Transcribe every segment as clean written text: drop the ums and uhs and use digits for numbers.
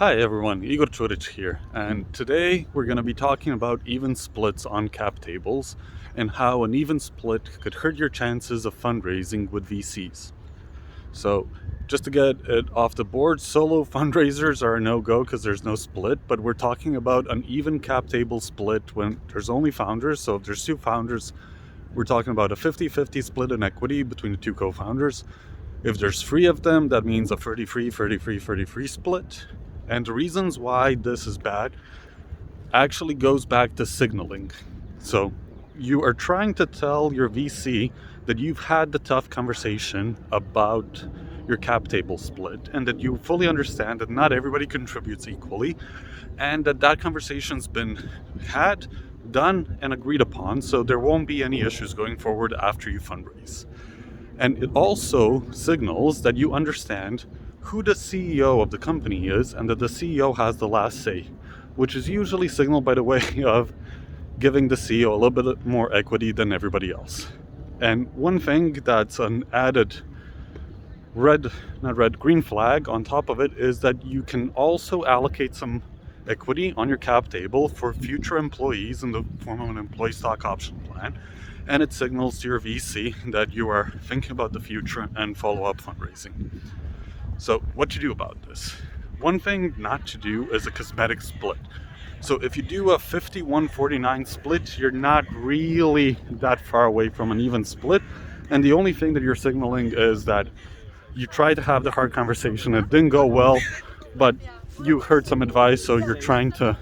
Hi everyone, Igor Churic here, and today we're going to be talking about even splits on cap tables and how an even split could hurt your chances of fundraising with VCs. So just to get it off the board, solo fundraisers are a no-go because there's no split, but we're talking about an even cap table split when there's only founders. So if there's two founders, we're talking about a 50-50 split in equity between the two co-founders. If there's three of them, that means a 30-30 split. And the reasons why this is bad actually goes back to signaling. So you are trying to tell your VC that you've had the tough conversation about your cap table split and that you fully understand that not everybody contributes equally and that conversation's been had, done, and agreed upon, so there won't be any issues going forward after you fundraise. And it also signals that you understand who the CEO of the company is and that the CEO has the last say, which is usually signaled by the way of giving the CEO a little bit more equity than everybody else. And one thing that's an added green flag on top of it is that you can also allocate some equity on your cap table for future employees in the form of an employee stock option plan. And it signals to your VC that you are thinking about the future and follow-up fundraising. So what to do about this? One thing not to do is a cosmetic split. So if you do a 51-49 split, you're not really that far away from an even split. And the only thing that you're signaling is that you tried to have the hard conversation, it didn't go well, but you heard some advice, so you're trying to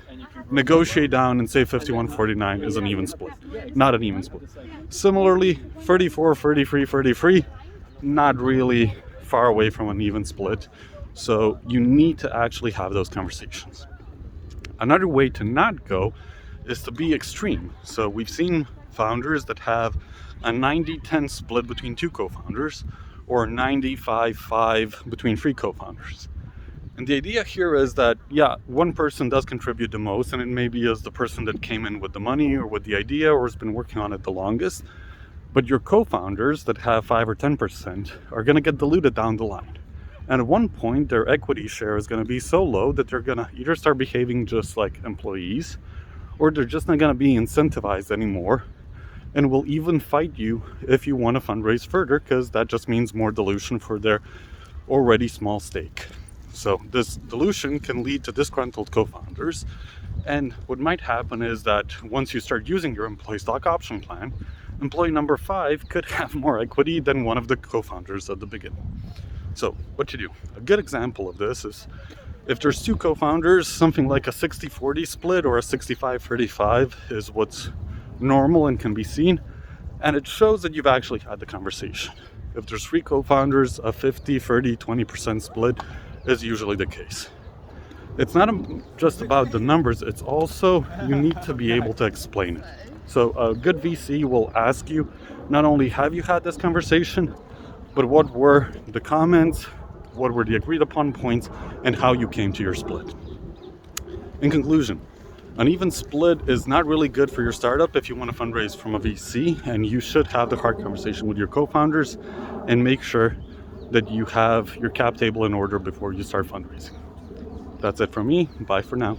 negotiate down and say 51-49 is an even split, not an even split. Similarly, 34-33, not really far away from an even split, so you need to actually have those conversations. Another way to not go is to be extreme. So we've seen founders that have a 90-10 split between two co-founders or 95-5 between three co-founders. And the idea here is that, one person does contribute the most, and it maybe is the person that came in with the money or with the idea or has been working on it the longest. But your co-founders that have 5 or 10% are going to get diluted down the line. And at one point, their equity share is going to be so low that they're going to either start behaving just like employees, or they're just not going to be incentivized anymore, and will even fight you if you want to fundraise further, because that just means more dilution for their already small stake. So this dilution can lead to disgruntled co-founders. And what might happen is that once you start using your employee stock option plan, employee number 5 could have more equity than one of the co-founders at the beginning. So what to do? A good example of this is if there's two co-founders, something like a 60-40 split or a 65-35 is what's normal and can be seen. And it shows that you've actually had the conversation. If there's three co-founders, a 50-30-20% split is usually the case. It's not just about the numbers, it's also you need to be able to explain it. So a good VC will ask you not only have you had this conversation, but what were the comments, what were the agreed upon points, and how you came to your split. In conclusion, an even split is not really good for your startup if you want to fundraise from a VC, and you should have the hard conversation with your co-founders and make sure that you have your cap table in order before you start fundraising. That's it from me. Bye for now.